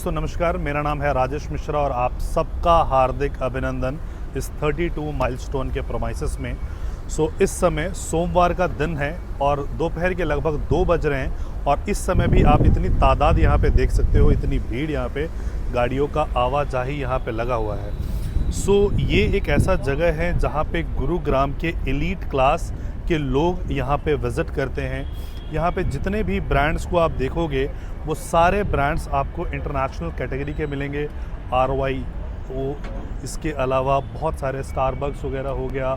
तो नमस्कार, मेरा नाम है राजेश मिश्रा और आप सबका हार्दिक अभिनंदन इस 32 माइलस्टोन के प्रोमाइसेस में। इस समय सोमवार का दिन है और दोपहर के लगभग 2 बज रहे हैं और इस समय भी आप इतनी तादाद यहाँ पे देख सकते हो, इतनी भीड़ यहाँ पे, गाड़ियों का आवाजाही यहाँ पे लगा हुआ है। ये एक ऐसा जगह है जहाँ पे गुरुग्राम के एलीट क्लास के लोग यहाँ पे विज़िट करते हैं। यहाँ पे जितने भी ब्रांड्स को आप देखोगे वो सारे ब्रांड्स आपको इंटरनेशनल कैटेगरी के मिलेंगे। RY, वो इसके अलावा बहुत सारे स्टारबक्स वगैरह हो गया,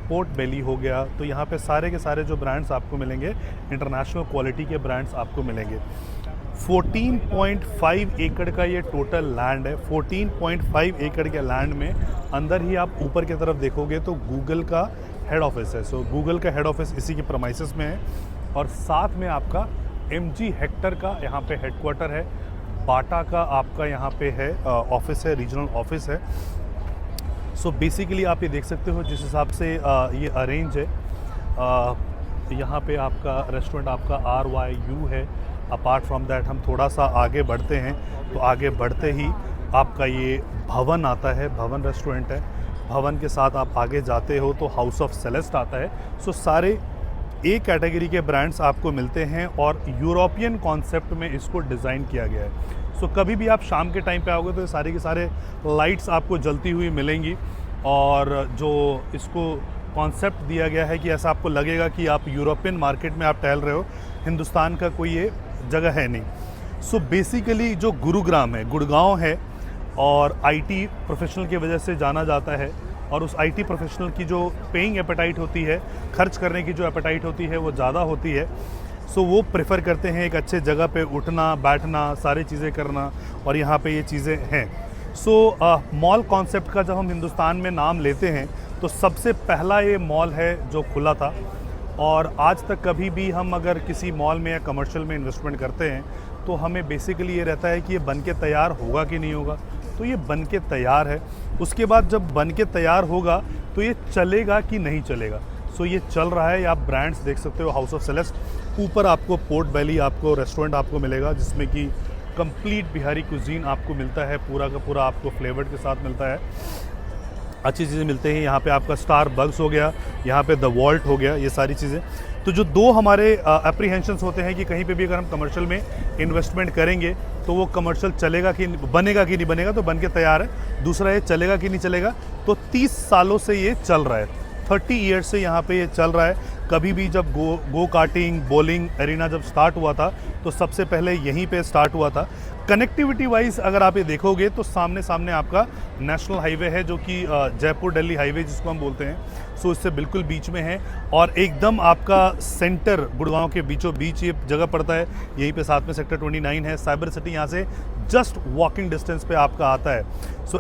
पोर्ट बेली हो गया। तो यहाँ पे सारे के सारे जो ब्रांड्स आपको मिलेंगे, इंटरनेशनल क्वालिटी के ब्रांड्स आपको मिलेंगे। 14.5 एकड़ का ये टोटल लैंड है। 14.5 एकड़ के लैंड में अंदर ही आप ऊपर की तरफ देखोगे तो गूगल का हेड ऑफिस है। गूगल का हेड ऑफिस इसी के प्रीमाइसेस में है और साथ में आपका MG हेक्टर का यहाँ पे हेडक्वार्टर है। बाटा का आपका यहाँ पे है ऑफिस है, रीजनल ऑफिस है। बेसिकली आप ये देख सकते हो जिस हिसाब से ये अरेंज है। यहाँ पे आपका रेस्टोरेंट आपका RYU है। अपार्ट फ्रॉम दैट हम थोड़ा सा आगे बढ़ते हैं तो आगे बढ़ते ही आपका ये भवन आता है। भवन रेस्टोरेंट है। भवन के साथ आप आगे जाते हो तो हाउस ऑफ सेलेस्ट आता है। सारे A कैटेगरी के ब्रांड्स आपको मिलते हैं और यूरोपियन कॉन्सेप्ट में इसको डिज़ाइन किया गया है। कभी भी आप शाम के टाइम पे आओगे तो सारे के सारे लाइट्स आपको जलती हुई मिलेंगी और जो इसको कॉन्सेप्ट दिया गया है कि ऐसा आपको लगेगा कि आप यूरोपियन मार्केट में आप टहल रहे हो, हिंदुस्तान का कोई ये जगह है नहीं। बेसिकली जो गुरुग्राम है, गुड़गांव है और IT प्रोफेशनल की वजह से जाना जाता है और उस IT प्रोफेशनल की जो पेइंग एपेटाइट होती है, खर्च करने की जो एपेटाइट होती है वो ज़्यादा होती है। वो प्रेफर करते हैं एक अच्छे जगह पे उठना बैठना, सारी चीज़ें करना और यहाँ पे ये चीज़ें हैं। मॉल कॉन्सेप्ट का जब हम हिंदुस्तान में नाम लेते हैं तो सबसे पहला ये मॉल है जो खुला था और आज तक कभी भी हम अगर किसी मॉल में या कमर्शियल में इन्वेस्टमेंट करते हैं तो हमें बेसिकली ये रहता है कि ये बन के तैयार होगा कि नहीं होगा। तो ये बन के तैयार है। उसके बाद जब बन के तैयार होगा तो ये चलेगा कि नहीं चलेगा। ये चल रहा है। आप ब्रांड्स देख सकते हो, हाउस ऑफ सेलेस्ट। ऊपर आपको पोर्ट बेली आपको रेस्टोरेंट आपको मिलेगा जिसमें कि कंप्लीट बिहारी कुजीन आपको मिलता है, पूरा का पूरा आपको फ्लेवर्ड के साथ मिलता है, अच्छी चीज़ें मिलते हैं। यहाँ पे आपका स्टारबक्स हो गया, यहाँ पे द वॉल्ट हो गया, ये सारी चीज़ें। तो जो दो हमारे एप्रीहेंशंस होते हैं कि कहीं पे भी अगर हम कमर्शियल में इन्वेस्टमेंट करेंगे तो वो कमर्शियल चलेगा कि बनेगा कि नहीं बनेगा, तो बन के तैयार है। दूसरा ये चलेगा कि नहीं चलेगा। तो 30 सालों से ये चल रहा है, 30 ईयर्स से यहाँ पे ये चल रहा है। कभी भी जब गो कार्टिंग, बॉलिंग एरिना जब स्टार्ट हुआ था तो सबसे पहले यहीं पे स्टार्ट हुआ था। कनेक्टिविटी वाइज अगर आप ये देखोगे तो सामने सामने आपका नेशनल हाईवे है जो कि जयपुर दिल्ली हाईवे जिसको हम बोलते हैं। इससे बिल्कुल बीच में है और एकदम आपका सेंटर गुड़गांव के बीचों बीच ये जगह पड़ता है। यहीं पे साथ में सेक्टर 29 है। साइबर सिटी यहाँ से जस्ट वॉकिंग डिस्टेंस पे आपका आता है।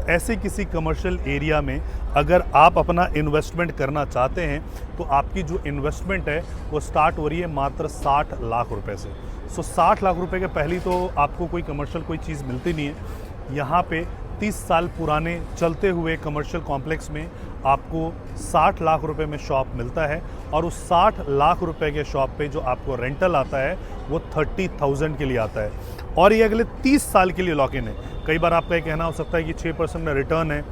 ऐसे किसी कमर्शियल एरिया में अगर आप अपना इन्वेस्टमेंट करना चाहते हैं तो आपकी जो इन्वेस्टमेंट है वो स्टार्ट हो रही है मात्र 60 लाख रुपए से। 60 लाख रुपए के पहले तो आपको कोई कमर्शियल कोई चीज़ मिलती नहीं है। यहाँ पे 30 साल पुराने चलते हुए कमर्शियल कॉम्प्लेक्स में आपको 60 लाख रुपए में शॉप मिलता है और उस 60 लाख रुपए के शॉप पे जो आपको रेंटल आता है वो 30,000 के लिए आता है और ये अगले 30 साल के लिए लॉक इन है। कई बार आपका ये कहना हो सकता है कि 6% में रिटर्न है,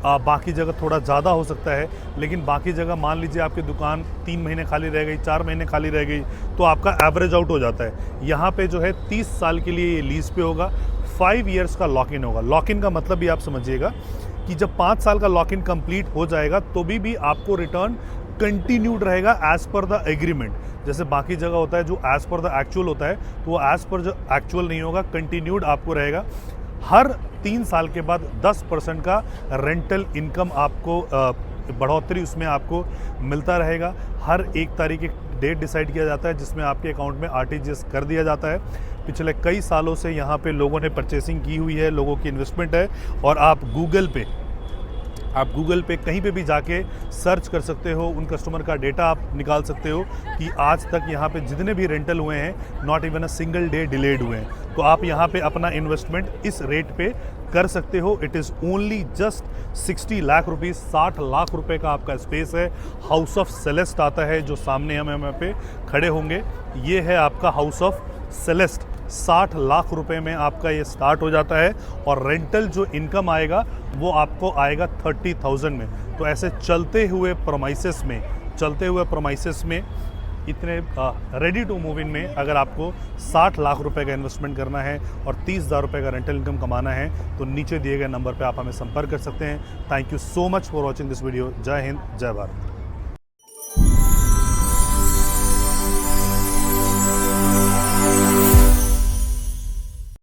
बाकी जगह थोड़ा ज़्यादा हो सकता है, लेकिन बाकी जगह मान लीजिए आपकी दुकान 3 महीने खाली रह गई, 4 महीने खाली रह गई तो आपका एवरेज आउट हो जाता है। यहाँ पे जो है 30 साल के लिए ये लीज पे होगा, 5 ईयर्स का लॉक इन होगा। लॉक इन का मतलब भी आप समझिएगा कि जब 5 साल का लॉक इन कंप्लीट हो जाएगा तो भी आपको रिटर्न कंटिन्यूड रहेगा एज पर द एग्रीमेंट। जैसे बाकी जगह होता है जो एज पर द एक्चुअल होता है तो वो एज पर जो एक्चुअल नहीं होगा, कंटिन्यूड आपको रहेगा। हर 3 साल के बाद 10% का रेंटल इनकम आपको बढ़ोतरी उसमें आपको मिलता रहेगा। हर 1 तारीख एक डेट डिसाइड किया जाता है जिसमें आपके अकाउंट में RTGS कर दिया जाता है। पिछले कई सालों से यहाँ पे लोगों ने परचेसिंग की हुई है, लोगों की इन्वेस्टमेंट है और आप गूगल पे कहीं पे भी जाके सर्च कर सकते हो, उन कस्टमर का डेटा आप निकाल सकते हो कि आज तक यहाँ पे जितने भी रेंटल हुए हैं not even a single day delayed हुए हैं। तो आप यहाँ पे अपना इन्वेस्टमेंट इस रेट पे कर सकते हो। It is only just 60 lakh rupees, 60 lakh रुपए का आपका स्पेस है। हाउस ऑफ सेलेस्ट आता है जो सामने हम यहाँ पे खड़े होंगे, ये है आपका हाउस ऑफ सेलेस्ट। 60 लाख रुपए में आपका ये स्टार्ट हो जाता है और रेंटल जो इनकम आएगा वो आपको आएगा 30,000 में। तो ऐसे चलते हुए प्रमाइसेस में इतने रेडी टू मूव इन में अगर आपको 60 लाख रुपए का इन्वेस्टमेंट करना है और 30,000 रुपये का रेंटल इनकम कमाना है तो नीचे दिए गए नंबर पे आप हमें संपर्क कर सकते हैं। Thank you so much for watching this video. जय हिंद, जय भारत।